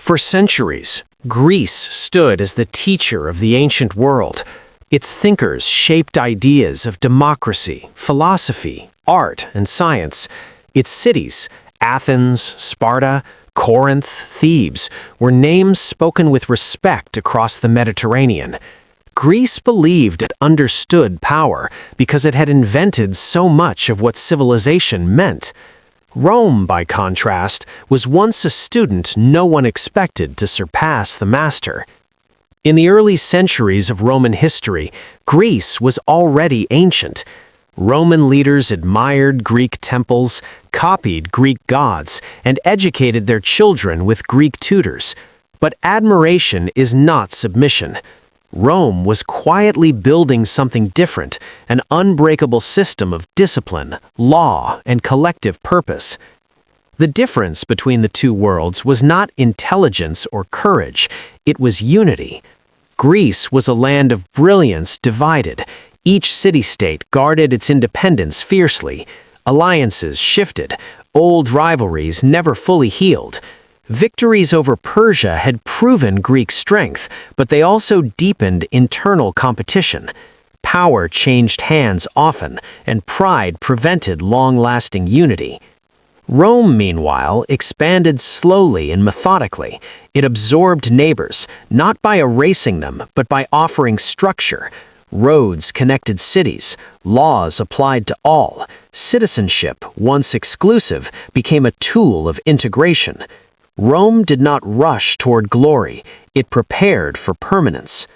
For centuries, Greece stood as the teacher of the ancient world. Its thinkers shaped ideas of democracy, philosophy, art, and science. Its cities, Athens, Sparta, Corinth, Thebes, were names spoken with respect across the Mediterranean. Greece believed it understood power because it had invented so much of what civilization meant. Rome, by contrast, was once a student no one expected to surpass the master. In the early centuries of Roman history, Greece was already ancient. Roman leaders admired Greek temples, copied Greek gods, and educated their children with Greek tutors. But admiration is not submission. Rome was quietly building something different, an unbreakable system of discipline, law, and collective purpose. The difference between the two worlds was not intelligence or courage, it was unity. Greece was a land of brilliance divided. Each city-state guarded its independence fiercely. Alliances shifted, old rivalries never fully healed. Victories over Persia had proven Greek strength, but they also deepened internal competition. Power changed hands often, and pride prevented long-lasting unity. Rome, meanwhile, expanded slowly and methodically. It absorbed neighbors, not by erasing them, but by offering structure. Roads connected cities, laws applied to all. Citizenship, once exclusive, became a tool of integration. Rome did not rush toward glory, it prepared for permanence.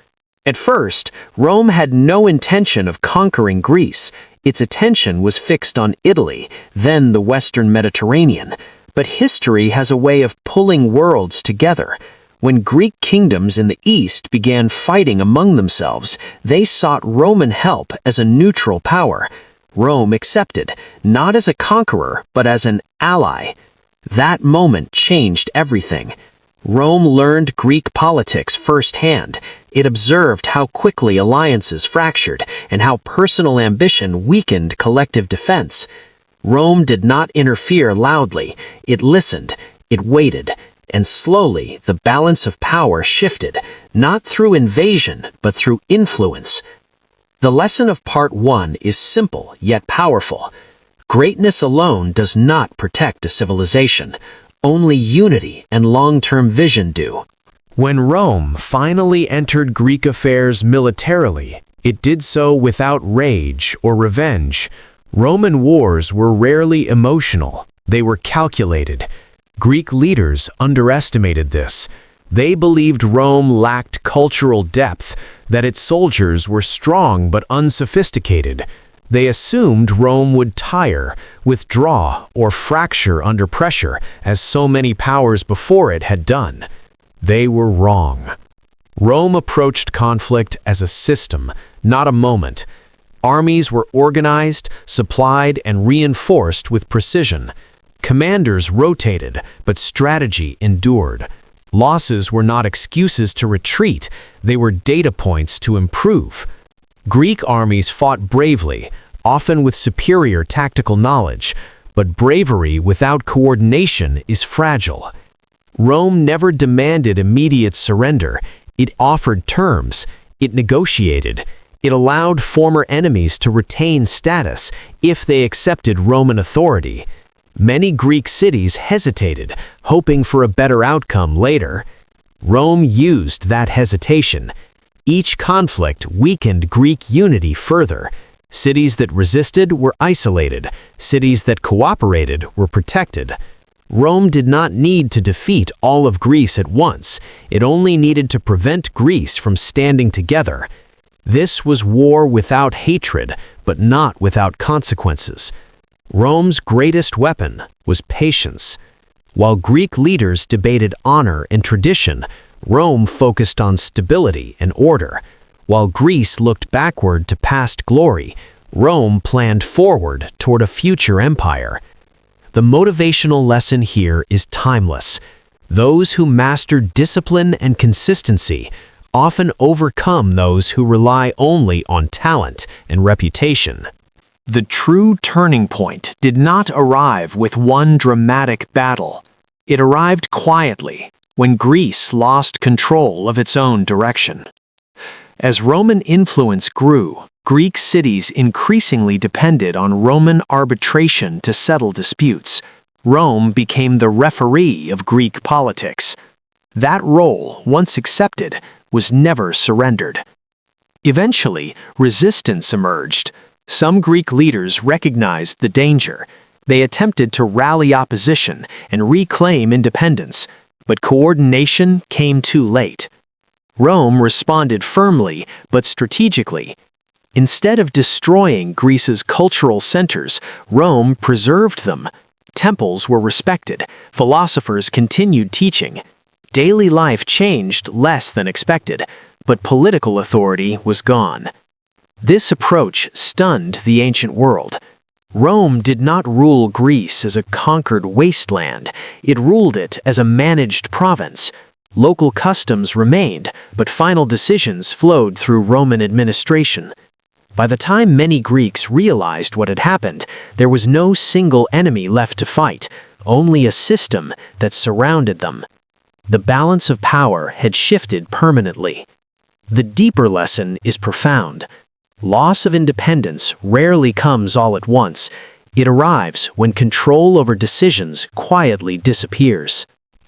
At first, Rome had no intention of conquering Greece. Its attention was fixed on Italy, then the Western Mediterranean. But history has a way of pulling worlds together. When Greek kingdoms in the East began fighting among themselves, they sought Roman help as a neutral power. Rome accepted, not as a conqueror, but as an ally. That moment changed everything. Rome learned Greek politics firsthand. It observed how quickly alliances fractured and how personal ambition weakened collective defense. Rome did not interfere loudly. It listened, it waited, and slowly the balance of power shifted, not through invasion, but through influence. The lesson of Part 1 is simple yet powerful. Greatness alone does not protect a civilization. Only unity and long-term vision do. When Rome finally entered Greek affairs militarily, it did so without rage or revenge. Roman wars were rarely emotional. They were calculated. Greek leaders underestimated this. They believed Rome lacked cultural depth, that its soldiers were strong but unsophisticated. They assumed Rome would tire, withdraw, or fracture under pressure, as so many powers before it had done. They were wrong. Rome approached conflict as a system, not a moment. Armies were organized, supplied, and reinforced with precision. Commanders rotated, but strategy endured. Losses were not excuses to retreat, they were data points to improve. Greek armies fought bravely, often with superior tactical knowledge, but bravery without coordination is fragile. Rome never demanded immediate surrender. It offered terms. It negotiated. It allowed former enemies to retain status if they accepted Roman authority. Many Greek cities hesitated, hoping for a better outcome later. Rome used that hesitation. Each conflict weakened Greek unity further. Cities that resisted were isolated. Cities that cooperated were protected. Rome did not need to defeat all of Greece at once. It only needed to prevent Greece from standing together. This was war without hatred, but not without consequences. Rome's greatest weapon was patience. While Greek leaders debated honor and tradition, Rome focused on stability and order. While Greece looked backward to past glory, Rome planned forward toward a future empire. The motivational lesson here is timeless. Those who master discipline and consistency often overcome those who rely only on talent and reputation. The true turning point did not arrive with one dramatic battle. It arrived quietly, when Greece lost control of its own direction. As Roman influence grew, Greek cities increasingly depended on Roman arbitration to settle disputes. Rome became the referee of Greek politics. That role, once accepted, was never surrendered. Eventually, resistance emerged. Some Greek leaders recognized the danger. They attempted to rally opposition and reclaim independence, but coordination came too late. Rome responded firmly but strategically. Instead of destroying Greece's cultural centers, Rome preserved them. Temples were respected, philosophers continued teaching. Daily life changed less than expected, but political authority was gone. This approach stunned the ancient world. Rome did not rule Greece as a conquered wasteland, it ruled it as a managed province. Local customs remained, but final decisions flowed through Roman administration. By the time many Greeks realized what had happened, there was no single enemy left to fight, only a system that surrounded them. The balance of power had shifted permanently. The deeper lesson is profound. Loss of independence rarely comes all at once. It arrives when control over decisions quietly disappears.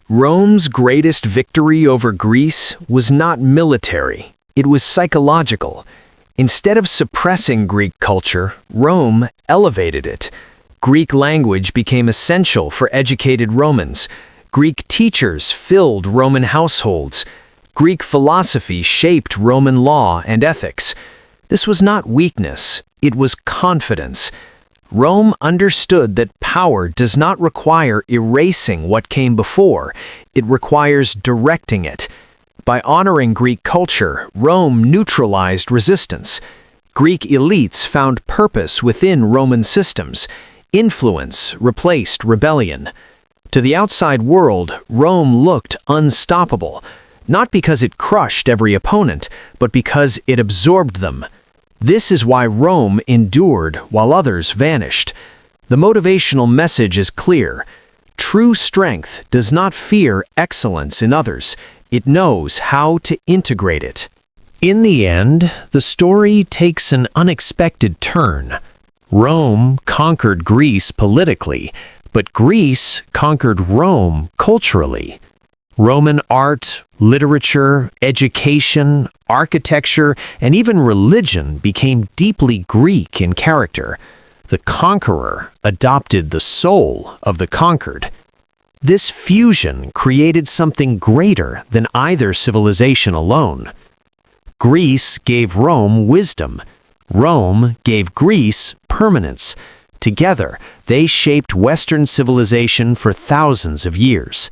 Rome's greatest victory over Greece was not military, it was psychological. Instead of suppressing Greek culture, Rome elevated it. Greek language became essential for educated Romans. Greek teachers filled Roman households. Greek philosophy shaped Roman law and ethics. This was not weakness, it was confidence. Rome understood that power does not require erasing what came before, it requires directing it. By honoring Greek culture, Rome neutralized resistance. Greek elites found purpose within Roman systems. Influence replaced rebellion. To the outside world, Rome looked unstoppable, not because it crushed every opponent, but because it absorbed them. This is why Rome endured while others vanished. The motivational message is clear. True strength does not fear excellence in others. It knows how to integrate it. In the end, the story takes an unexpected turn. Rome conquered Greece politically, but Greece conquered Rome culturally. Roman art, literature, education, architecture, and even religion became deeply Greek in character. The conqueror adopted the soul of the conquered. This fusion created something greater than either civilization alone. Greece gave Rome wisdom. Rome gave Greece permanence. Together, they shaped Western civilization for thousands of years.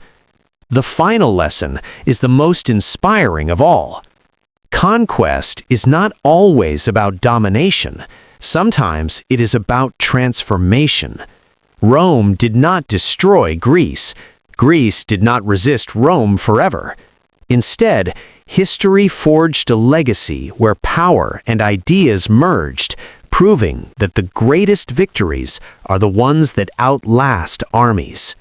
The final lesson is the most inspiring of all. Conquest is not always about domination. Sometimes it is about transformation. Rome did not destroy Greece. Greece did not resist Rome forever. Instead, history forged a legacy where power and ideas merged, proving that the greatest victories are the ones that outlast armies.